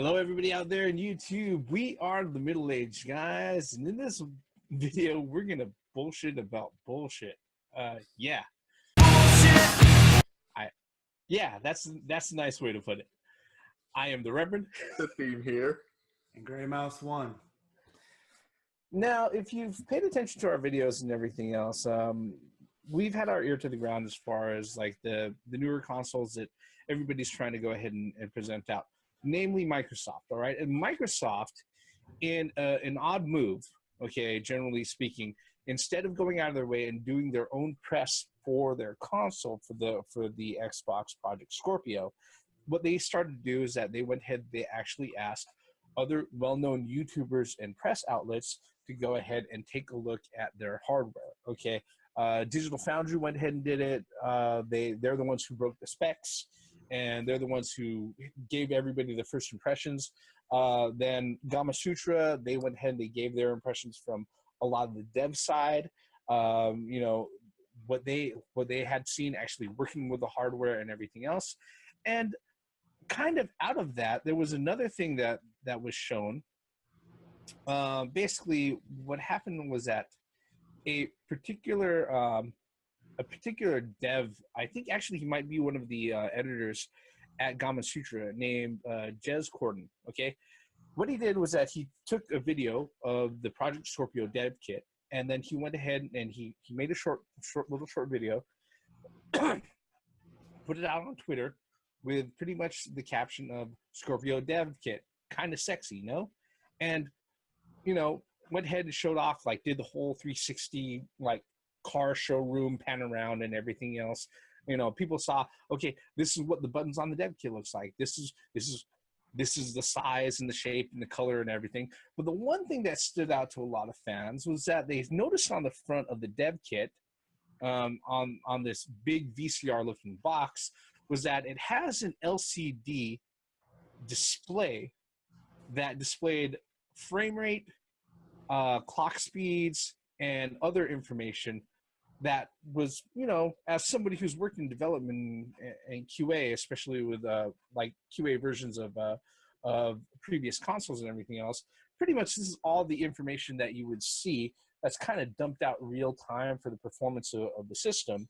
Hello, everybody out there in YouTube. We are the middle-aged guys, and in this video, we're gonna bullshit about bullshit. Yeah, that's a nice way to put it. I am the Reverend. The theme here. And Gray Mouse 1. Now, if you've paid attention to our videos and everything else, we've had our ear to the ground as far as like the newer consoles that everybody's trying to go ahead and present out, namely Microsoft. All right, and Microsoft, in an odd move, okay, generally speaking, instead of going out of their way and doing their own press for their console for the Xbox Project Scorpio, what they started to do is that they went ahead, they actually asked other well-known YouTubers and press outlets to go ahead and take a look at their hardware. Okay, Digital Foundry went ahead and did it. They're the ones who broke the specs, and they're the ones who gave everybody the first impressions. Then Gamma Sutra, they went ahead and they gave their impressions from a lot of the dev side. You know, what they had seen actually working with the hardware and everything else. And kind of out of that, there was another thing that was shown. Basically, what happened was that a particular dev, I think actually he might be one of the editors at Gamma Sutra, named Jez Corden. Okay, what he did was that he took a video of the Project Scorpio dev kit, and then he went ahead and he made a short video, put it out on Twitter with pretty much the caption of Scorpio dev kit, kind of sexy, no? And, you know, went ahead and showed off, like did the whole 360, like car showroom pan around and everything else. You know, people saw, okay, this is what the buttons on the dev kit looks like. This is the size and the shape and the color and everything. But the one thing that stood out to a lot of fans was that they noticed on the front of the dev kit, on this big VCR looking box, was that it has an LCD display that displayed frame rate, clock speeds, and other information that was, you know, as somebody who's worked in development and QA, especially with like QA versions of previous consoles and everything else, pretty much this is all the information that you would see that's kind of dumped out real time for the performance of the system.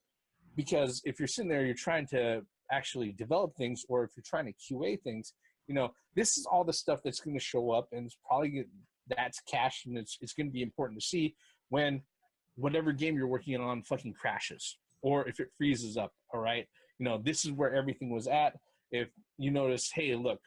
Because if you're sitting there, you're trying to actually develop things, or if you're trying to QA things, you know, this is all the stuff that's going to show up, and it's probably that's cached, and it's going to be important to see when whatever game you're working on fucking crashes, or if it freezes up. All right, you know, this is where everything was at. If you notice, hey, look,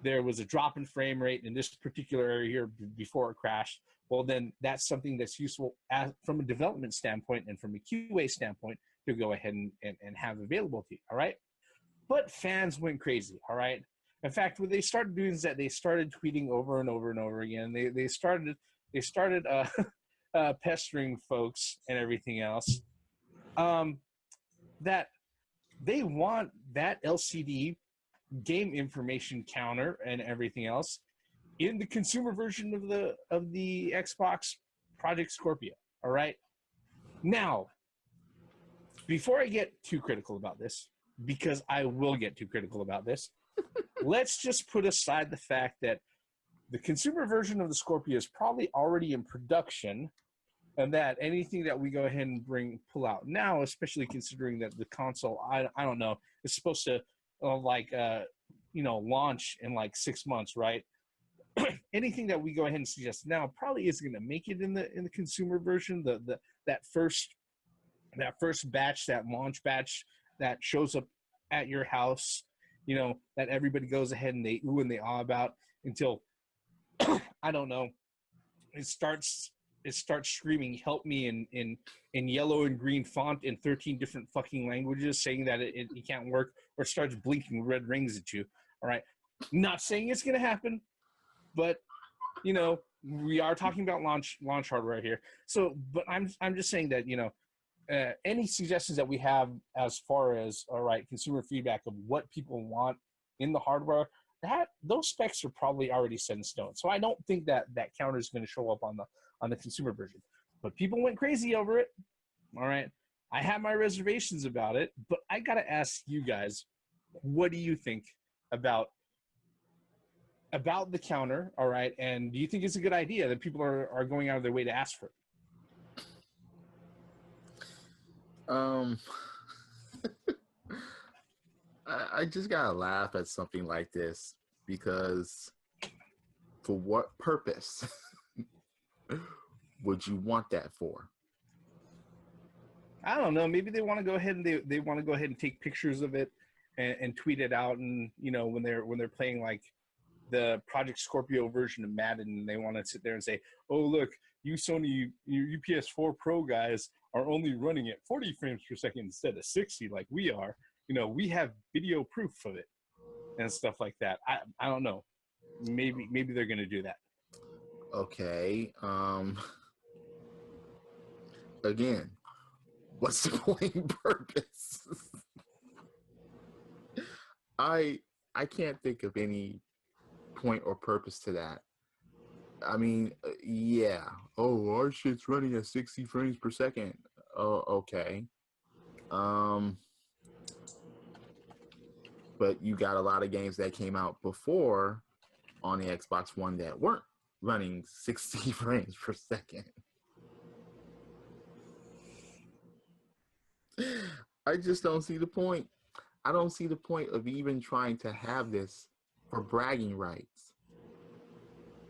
there was a drop in frame rate in this particular area here before it crashed, well, then that's something that's useful from a development standpoint and from a QA standpoint to go ahead and have available to you, all right? But fans went crazy, all right? In fact, what they started doing is that they started tweeting over and over and over again. They started pestering folks and everything else, that they want that LCD game information counter and everything else in the consumer version of the Xbox Project Scorpio. All right. Now, before I get too critical about this, because I will get too critical about this, let's just put aside the fact that the consumer version of the Scorpio is probably already in production, and that anything that we go ahead and pull out now, especially considering that the console, I don't know, is supposed to launch in like 6 months, right? Anything that we go ahead and suggest now probably isn't going to make it in the consumer version. That first batch, that launch batch that shows up at your house, you know, that everybody goes ahead and they ooh and they ah about until I don't know, it starts screaming help me in yellow and green font in 13 different fucking languages, saying that it can't work, or starts blinking red rings at you. All right, not saying it's going to happen, but you know, we are talking about launch hardware here. So, but I'm just saying that, you know, any suggestions that we have as far as, all right, consumer feedback of what people want in the hardware, that those specs are probably already set in stone. So I don't think that counter is going to show up on the consumer version. But people went crazy over it. All right, I have my reservations about it, but I got to ask you guys, what do you think about about the counter, all right, and do you think it's a good idea that people are going out of their way to ask for it? I just gotta laugh at something like this because for what purpose would you want that for? I don't know. Maybe they want to go ahead and they want to go ahead and take pictures of it and tweet it out, and when they're playing like the Project Scorpio version of Madden, they want to sit there and say, "Oh, look, you Sony, you PS4 Pro guys are only running at 40 frames per second instead of 60 like we are. We have video proof of it and stuff like that." I don't know. Maybe they're going to do that. Okay. Again, what's the point and purpose? I can't think of any point or purpose to that. I mean, yeah. Oh, our shit's running at 60 frames per second. Oh, okay. But you got a lot of games that came out before on the Xbox One that weren't running 60 frames per second. I just don't see the point. I don't see the point of even trying to have this for bragging rights.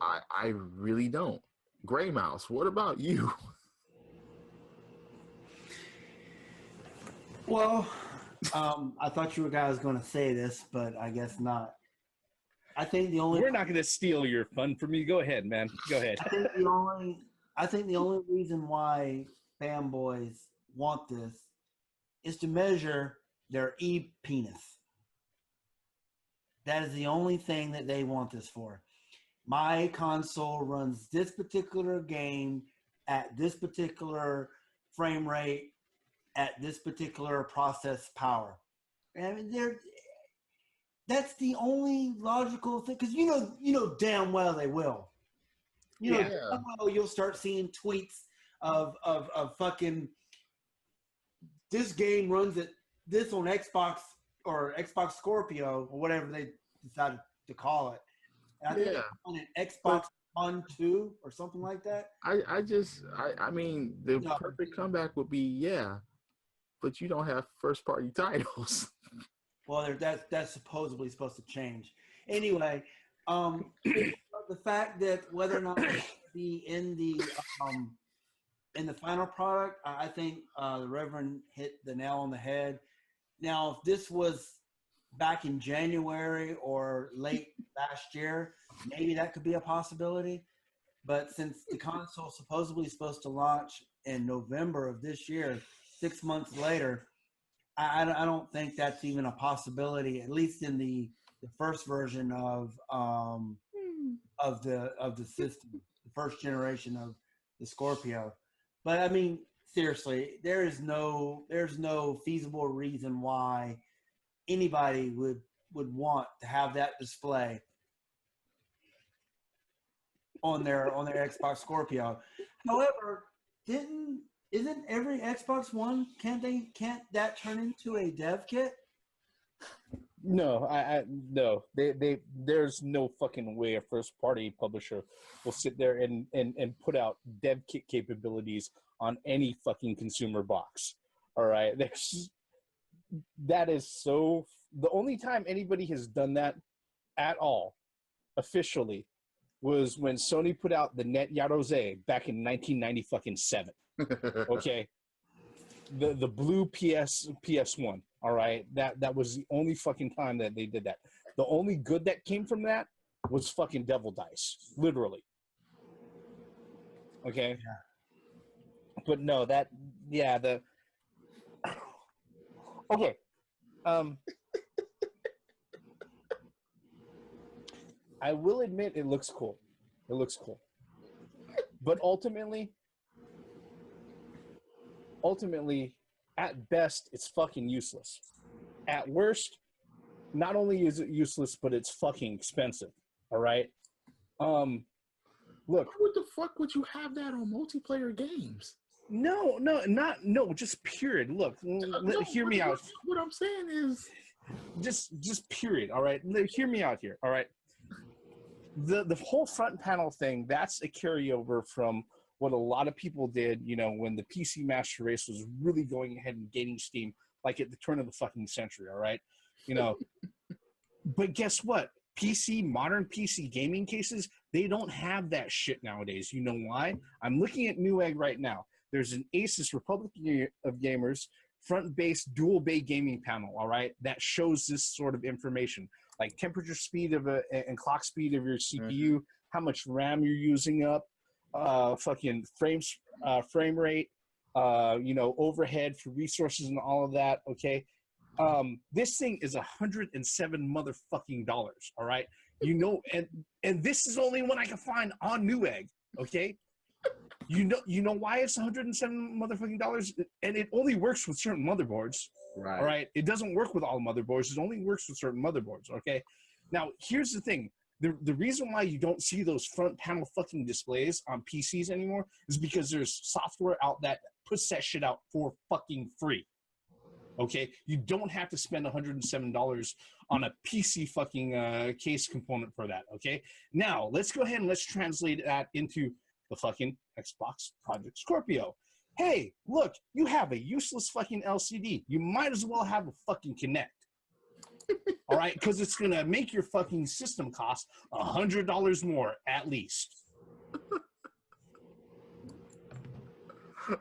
I really don't. Gray Mouse, what about you? Well, I thought you guys going to say this, but I guess not. I think the only We're not going to steal your fun from you. Go ahead, man. Go ahead. I think the only reason why fanboys want this is to measure their e-penis. That is the only thing that they want this for. My console runs this particular game at this particular frame rate at this particular process power. I mean, that's the only logical thing, because you know damn well they will. Damn well you'll start seeing tweets of fucking this game runs at this on Xbox or Xbox Scorpio or whatever they decided to call it. And I think on an Xbox One 2 or something like that. I mean, the perfect comeback would be, but you don't have first party titles. Well, that's supposedly supposed to change. Anyway, the fact that whether or not it's be in the final product, I think the Reverend hit the nail on the head. Now, if this was back in January or late last year, maybe that could be a possibility. But since the console supposedly is supposed to launch in November of this year, 6 months later, I don't think that's even a possibility, at least in the first version of the system, the first generation of the Scorpio. But I mean, seriously, there's no feasible reason why anybody would want to have that display on their Xbox Scorpio. However, isn't every Xbox One, can't that turn into a dev kit? No, no. There's no fucking way a first party publisher will sit there and put out dev kit capabilities on any fucking consumer box. All right. That is so. The only time anybody has done that at all officially was when Sony put out the Net Yarose back in 1997. Okay. The blue PS1. All right. That was the only fucking time that they did that. The only good that came from that was fucking Devil Dice. Literally. Okay. Yeah. But no, okay. I will admit it looks cool. It looks cool. But ultimately, at best, it's fucking useless. At worst, not only is it useless, but it's fucking expensive. All right. Look. What the fuck would you have that on multiplayer games? No, just period. Look, hear me out. What I'm saying is, just period. All right. Hear me out here. All right. the whole front panel thing, that's a carryover from what a lot of people did, you know, when the PC Master Race was really going ahead and gaining steam, like at the turn of the fucking century, all right? You know, but guess what? Modern PC gaming cases, they don't have that shit nowadays. You know why? I'm looking at Newegg right now. There's an Asus Republic of Gamers front-based dual bay gaming panel, all right, that shows this sort of information, like temperature speed and clock speed of your CPU, how much RAM you're using up, fucking frame rate, you know, overhead for resources and all of that, okay? This thing is $107 motherfucking dollars, all right? You know, and this is only one I can find on Newegg, okay? You know why it's $107 motherfucking dollars, and it only works with certain motherboards. Right. All right, it doesn't work with all motherboards. It only works with certain motherboards. Okay. Now here's the thing: the reason why you don't see those front panel fucking displays on PCs anymore is because there's software out that puts that shit out for fucking free. Okay, you don't have to spend $107 on a PC fucking case component for that. Okay, now let's go ahead and let's translate that into the fucking Xbox Project Scorpio. Hey, look, you have a useless fucking LCD. You might as well have a fucking Kinect. All right, because it's gonna make your fucking system cost $100 more at least.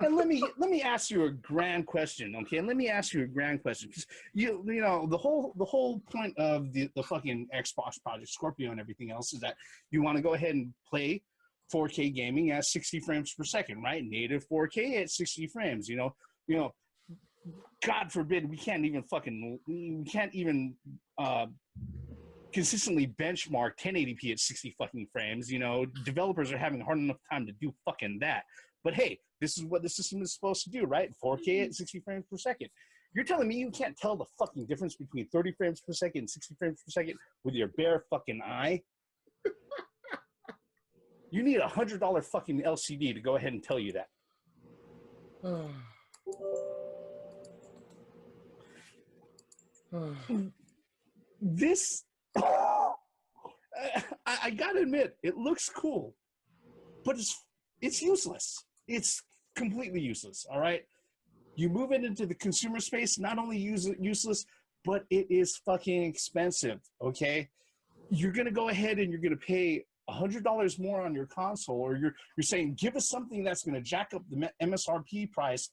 And let me ask you a grand question, okay? Let me ask you a grand question, because you know the whole point of the fucking Xbox Project Scorpio and everything else is that you want to go ahead and play 4K gaming at 60 frames per second, right? Native 4K at 60 frames. You know, God forbid we can't even consistently benchmark 1080p at 60 fucking frames. You know, developers are having a hard enough time to do fucking that. But hey, this is what the system is supposed to do, right? 4K at 60 frames per second. You're telling me you can't tell the fucking difference between 30 frames per second and 60 frames per second with your bare fucking eye? You need a $100 fucking LCD to go ahead and tell you that. This, I gotta admit, it looks cool, but it's useless. It's completely useless. All right, you move it into the consumer space, not only useless, but it is fucking expensive. Okay, you're gonna go ahead and you're gonna pay $100 more on your console, or you're saying give us something that's going to jack up the MSRP price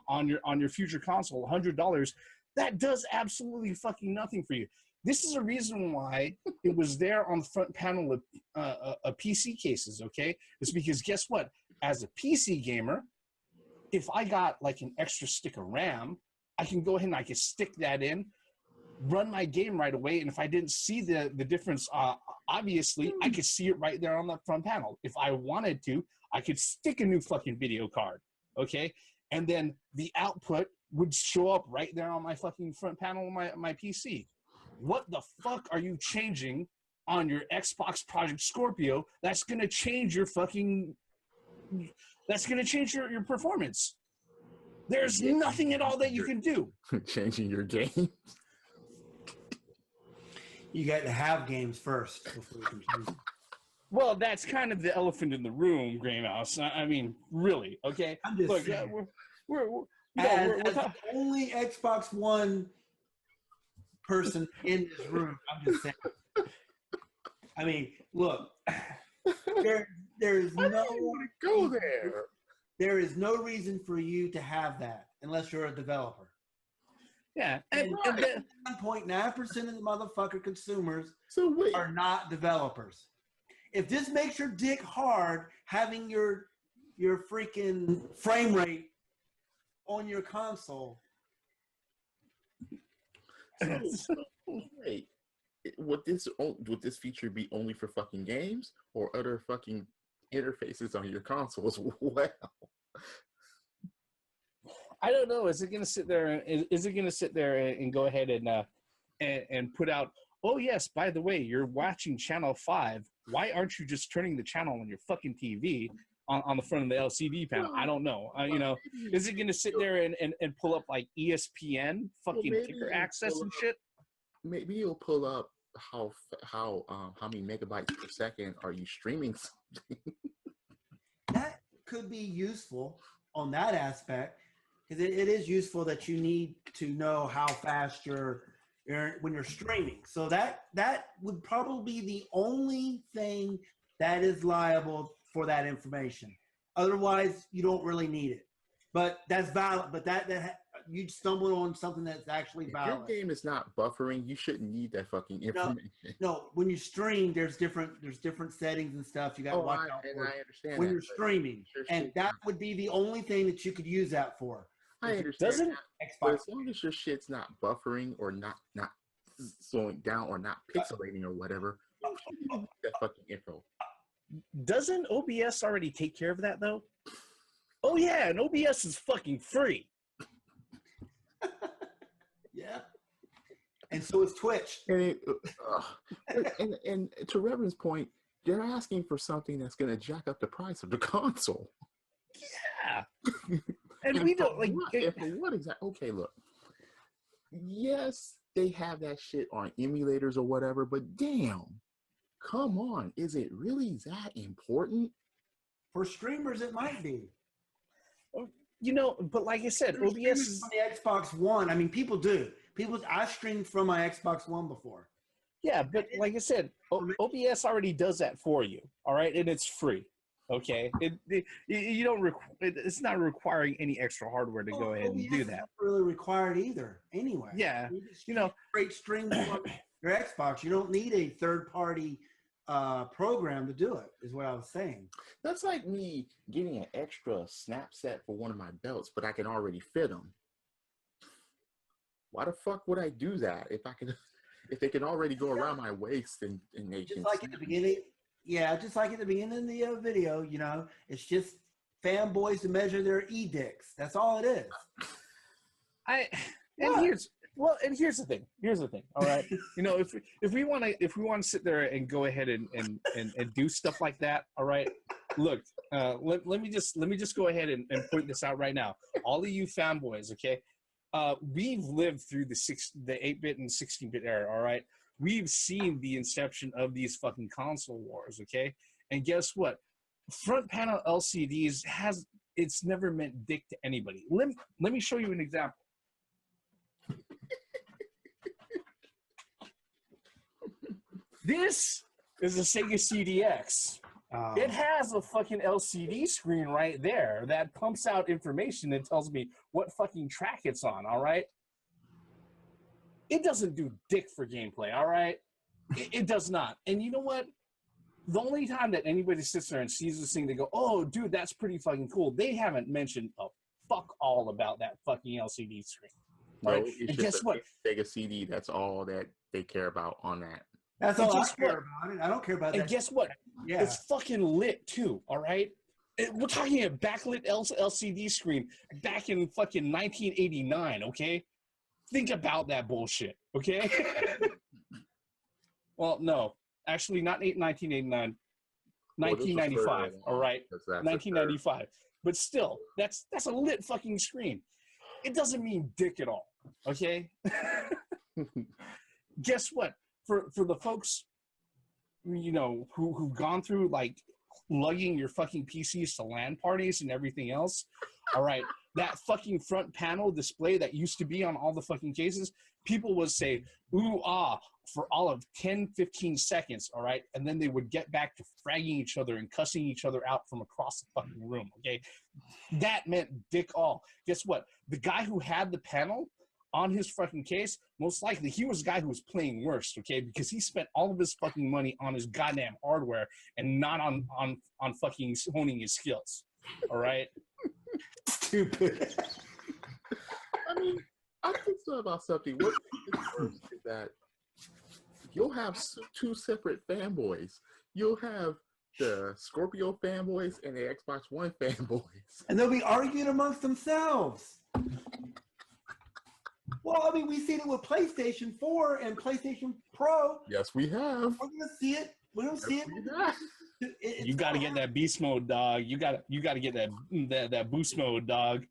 on your future console, $100. That does absolutely fucking nothing for you. This is a reason why it was there on the front panel of PC cases. Okay, it's because guess what? As a PC gamer, if I got like an extra stick of RAM, I can go ahead and I can stick that in, run my game right away, and if I didn't see the difference, obviously I could see it right there on the front panel. If I wanted to, I could stick a new fucking video card, okay, and then the output would show up right there on my fucking front panel of my PC. What the fuck are you changing on your Xbox Project Scorpio that's gonna change your fucking your performance? There's nothing at all that you can do. Changing your game. You got to have games first before you can choose them. Well, that's kind of the elephant in the room, Gray Mouse. I mean, really, okay? I'm just Look, saying. we're As the only Xbox One person in this room, I'm just saying. I mean, look, there's no want to go there. There is no reason for you to have that unless you're a developer. Yeah, and 1.9% of the motherfucker consumers are not developers. If this makes your dick hard, having your freaking frame rate on your console. So, wait, would this feature be only for fucking games or other fucking interfaces on your console as well? I don't know. Is it going to sit there? Is it going to sit there and go ahead and put out? Oh yes, by the way, you're watching Channel 5. Why aren't you just turning the channel on your fucking TV on the front of the LCD panel? I don't know. You know, is it going to sit there and pull up like ESPN fucking ticker access and shit? Maybe you'll pull up many megabytes per second are you streaming something? That could be useful on that aspect, because it is useful that you need to know how fast you're when you're streaming. So that would probably be the only thing that is liable for that information. Otherwise, you don't really need it. But that's valid. But that you stumbled on something that's actually If valid. your game is not buffering, you shouldn't need that fucking information. No, when you stream, there's different settings and stuff you got to watch out for. I understand when that, you're streaming, and that would be the only thing that you could use that for. I understand. But Xbox. as long as your shit's not buffering or not slowing down or not pixelating or whatever, you don't need that fucking info. Doesn't OBS already take care of that though? Oh yeah, and OBS is fucking free. Yeah. And so is Twitch. And, and to Reverend's point, they're asking for something that's going to jack up the price of the console. Yeah. And we don't like what exactly? Okay, look. Yes, they have that shit on emulators or whatever, but damn, come on, is it really that important? For streamers, it might be. You know, but like I said, OBS is on the Xbox One. I mean, people do. I streamed from my Xbox One before. Yeah, but like I said, OBS already does that for you. All right, and it's free. Okay, you don't it's not requiring any extra hardware to go ahead and do that. Not really required either. Anyway. Yeah, you know, great streams on your Xbox. You don't need a third-party program to do it. Is what I was saying. That's like me getting an extra snap set for one of my belts, but I can already fit them. Why the fuck would I do that if they can already go around my waist and they just can like at the beginning? Yeah, just like at the beginning of the video, you know, it's just fanboys to measure their edicts. That's all it is. Here's the thing. All right, you know, if we want to sit there and go ahead and do stuff like that, all right. Look, let me just go ahead and point this out right now. All of you fanboys, okay. We've lived through the 8-bit and 16-bit era, all right? We've seen the inception of these fucking console wars, okay? And guess what? Front panel LCDs it's never meant dick to anybody. Let me show you an example. This is a Sega CDX. It has a fucking LCD screen right there that pumps out information and tells me what fucking track it's on, all right? It doesn't do dick for gameplay, all right? It does not. And you know what? The only time that anybody sits there and sees this thing, they go, oh, dude, that's pretty fucking cool. They haven't mentioned a fuck all about that fucking LCD screen. Right? No, and guess what? Sega CD, that's all that they care about on that. That's all I care about it. I don't care about that. And guess what? Yeah. It's fucking lit too, all right? We're talking a backlit LCD screen back in fucking 1989, okay? Think about that bullshit, okay? Well, no. Actually, not 1989. 1995, all right? 1995. But still, that's a lit fucking screen. It doesn't mean dick at all, okay? Guess what? For the folks, you know, who've gone through like lugging your fucking PCs to LAN parties and everything else, all right, that fucking front panel display that used to be on all the fucking cases, people would say, ooh, ah, for all of 10, 15 seconds, all right? And then they would get back to fragging each other and cussing each other out from across the fucking room, okay? That meant dick all. Guess what? The guy who had the panel on his fucking case, most likely he was the guy who was playing worst, okay? Because he spent all of his fucking money on his goddamn hardware and not on fucking honing his skills, all right? Stupid. I mean, I think so about something. What is that you'll have two separate fanboys. You'll have the Scorpio fanboys and the Xbox One fanboys. And they'll be arguing amongst themselves. Well, I mean, we've seen it with PlayStation 4 and PlayStation Pro. Yes, we have. We're going to see it. We're going to see it. You got to get that beast mode, dog. You got to get that boost mode, dog.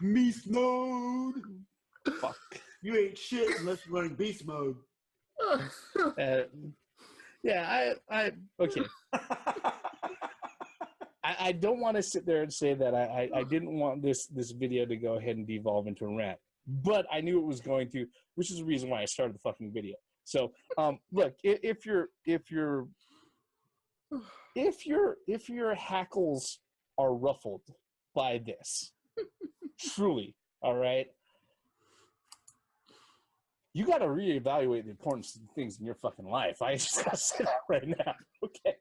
Beast mode. Fuck. You ain't shit unless you're running beast mode. Yeah, I okay. I don't want to sit there and say that I didn't want this video to go ahead and devolve into a rant, but I knew it was going to, which is the reason why I started the fucking video. So, look, if your hackles are ruffled by this, truly, all right, you got to reevaluate the importance of things in your fucking life. I just got to say that right now, okay?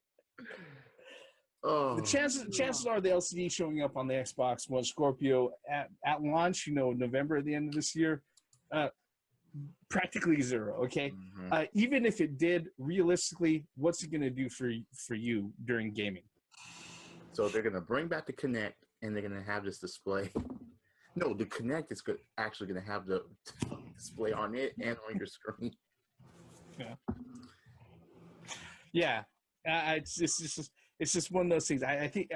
Oh, the chances are the LCD showing up on the Xbox One Scorpio at launch, November at the end of this year, practically zero. Okay, even if it did, realistically, what's it going to do for you during gaming? So they're going to bring back the Kinect, and they're going to have this display. No, the Kinect is actually going to have the display on it and on your screen. Yeah. It's just one of those things. I think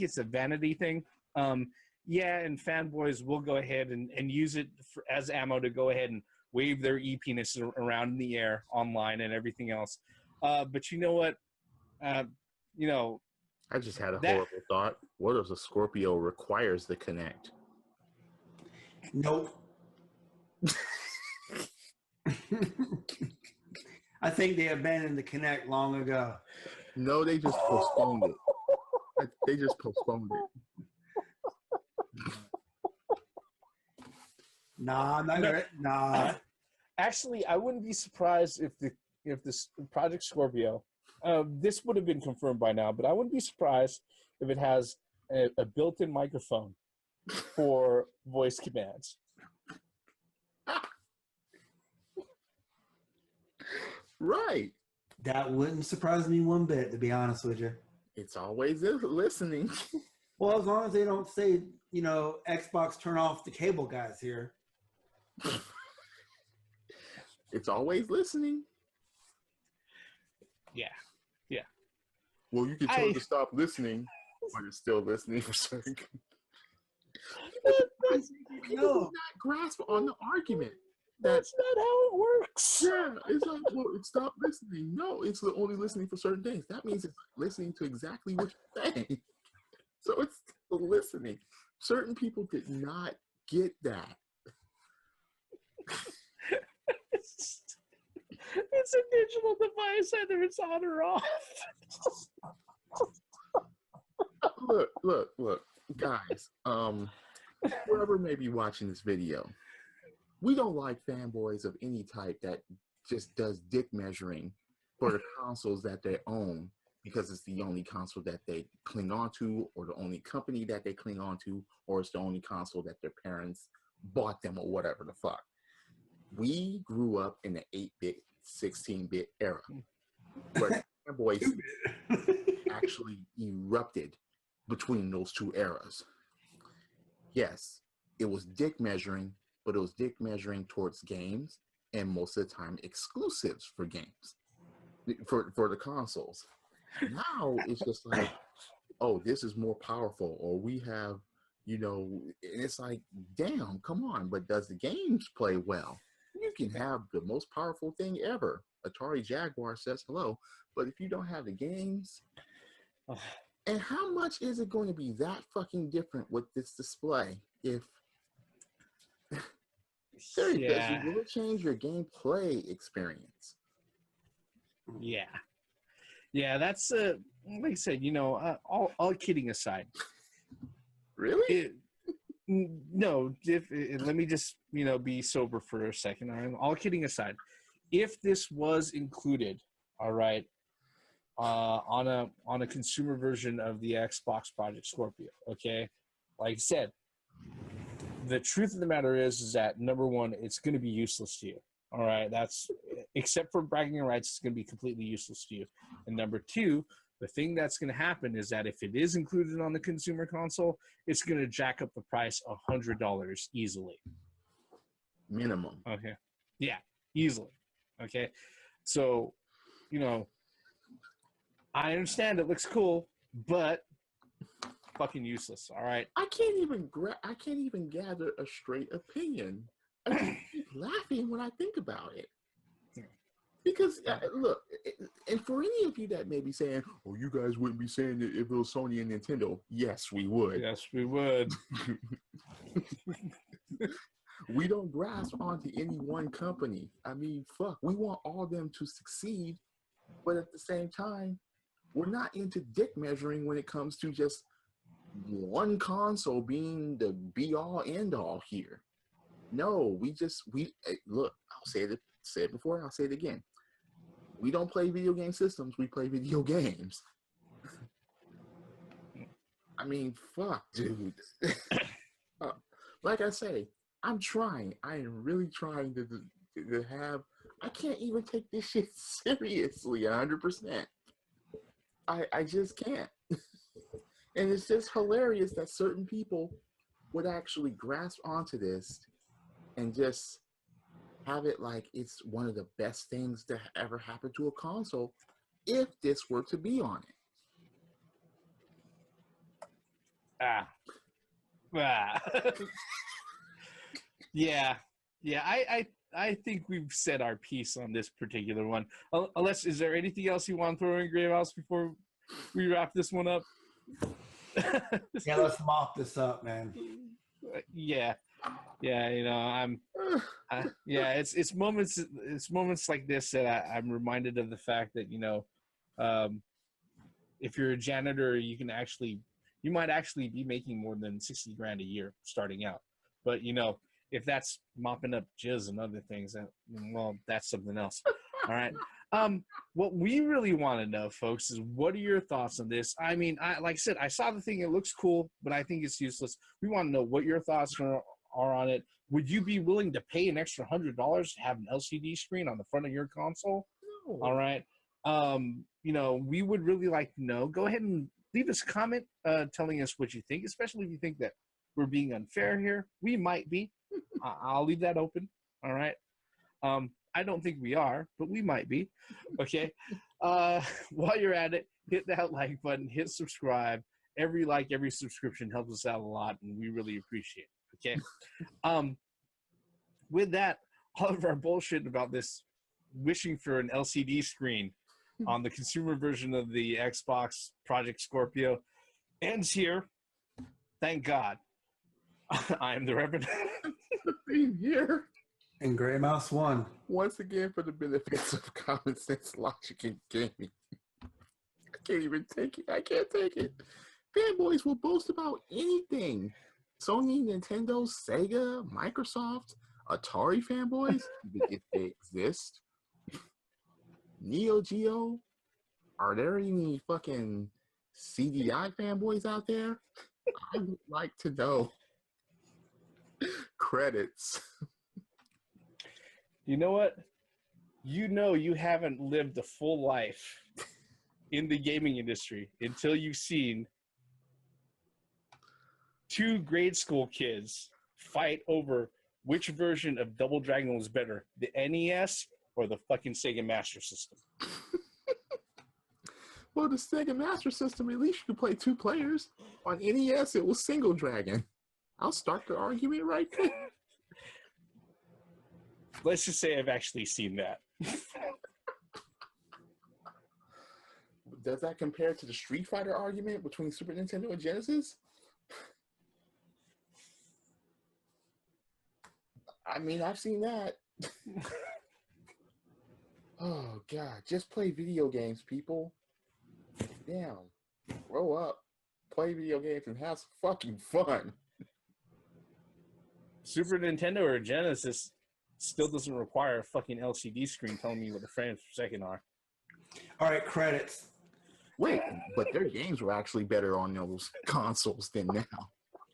it's a vanity thing. Yeah, and fanboys will go ahead and use it as ammo to go ahead and wave their e-penis around in the air online and everything else. But you know what? I just had a horrible thought. What if a Scorpio requires the Kinect? Nope. I think they abandoned the Kinect long ago. No, they just postponed it. They just postponed it. Nah, not no. Nah. Actually, I wouldn't be surprised if this Project Scorpio, this would have been confirmed by now, but I wouldn't be surprised if it has a built-in microphone for voice commands. Right. That wouldn't surprise me one bit, to be honest with you. It's always listening. Well, as long as they don't say, Xbox turn off the cable guys here. It's always listening. Yeah. Well, you can tell it to stop listening, but it's still listening for certain. People do not grasp on the argument. That's not how it works. Yeah, it's like, well, stop listening. No, it's only listening for certain things. That means it's listening to exactly what you're saying. So it's still listening. Certain people did not get that. It's a digital device, either it's on or off. Look, guys. Whoever may be watching this video, we don't like fanboys of any type that just does dick measuring for the consoles that they own because it's the only console that they cling on to, or the only company that they cling on to, or it's the only console that their parents bought them, or whatever the fuck. We grew up in the 8-bit, 16-bit era, where fanboys actually erupted between those two eras. Yes, it was dick measuring, but it was dick measuring towards games, and most of the time exclusives for games, for the consoles. Now it's just like, oh, this is more powerful, or we have, and it's like, damn, come on, but does the games play well? You can have the most powerful thing ever. Atari Jaguar says hello, but if you don't have the games, and how much is it going to be that fucking different with this display if seriously, will it change your gameplay experience? Yeah, that's like I said, all kidding aside. Really? No, let me just be sober for a second. All kidding aside, if this was included, all right, on a consumer version of the Xbox Project Scorpio, okay, like I said, the truth of the matter is that number one, it's going to be useless to you. All right, that's except for bragging rights, it's going to be completely useless to you. And number two, the thing that's going to happen is that if it is included on the consumer console, it's going to jack up the price $100 easily. Minimum. Okay. Yeah, easily. Okay. So, I understand it looks cool, but fucking useless. All right. I can't even gather a straight opinion. I just keep laughing when I think about it. Because look, and for any of you that may be saying, "Oh, you guys wouldn't be saying it if it was Sony and Nintendo," yes, we would. Yes, we would. We don't grasp onto any one company. I mean, fuck, we want all of them to succeed, but at the same time, we're not into dick measuring when it comes to just one console being the be all end all here. No, we look. I'll say it before. I'll say it again. We don't play video game systems. We play video games. I mean, fuck, dude. Like I say, I'm trying. I am really trying to have. I can't even take this shit seriously 100%. I just can't. And it's just hilarious that certain people would actually grasp onto this and just have it like it's one of the best things to ever happen to a console if this were to be on it. Yeah. I think we've said our piece on this particular one. Unless, is there anything else you want to throw in, Grey Mouse, before we wrap this one up? Yeah, let's mop this up, man. Yeah, you know, it's moments like this that I'm reminded of the fact that, you know, if you're a janitor, you might actually be making more than $60,000 a year starting out. But, you know, if that's mopping up jizz and other things, well, that's something else. All right. What we really want to know, folks, is what are your thoughts on this? I mean, like I said, I saw the thing. It looks cool, but I think it's useless. We want to know what your thoughts are on it. Would you be willing to pay an extra $100 to have an LCD screen on the front of your console? No. All right. You know, we would really like to know. Go ahead and leave us a comment telling us what you think, especially if you think that we're being unfair here. We might be. I'll leave that open. All right. I don't think we are, but we might be. Okay. While you're at it, hit that like button, hit subscribe. Every like, every subscription helps us out a lot, and we really appreciate it. Okay. With that, all of our bullshit about this wishing for an LCD screen on the consumer version of the Xbox Project Scorpio ends here. Thank God. I am the Reverend. Here. And Grey Mouse won. Once again, for the benefits of common sense, logic, and gaming. I can't even take it. I can't take it. Fanboys will boast about anything. Sony, Nintendo, Sega, Microsoft, Atari fanboys, if they exist. Neo Geo. Are there any fucking CDI fanboys out there? I would like to know. Credits. You know what? You know you haven't lived a full life in the gaming industry until you've seen two grade school kids fight over which version of Double Dragon was better, the NES or the fucking Sega Master System. Well, the Sega Master System, at least you could play 2 players. On NES, it was single dragon. I'll start the argument right there. Let's just say I've actually seen that. Does that compare to the Street Fighter argument between Super Nintendo and Genesis? I mean, I've seen that. Oh, God. Just play video games, people. Damn. Grow up. Play video games and have some fucking fun. Super Nintendo or Genesis still doesn't require a fucking LCD screen telling me what the frames per second are. All right, credits. Wait, but their games were actually better on those consoles than now.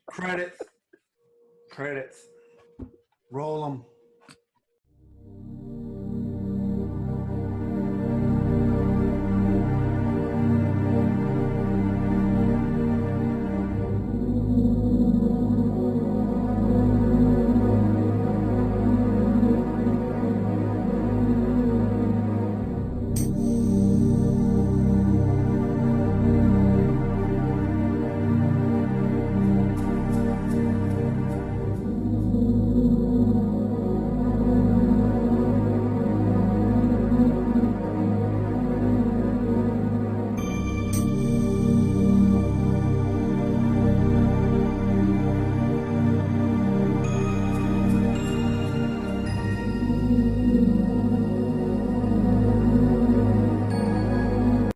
Credits. Roll them.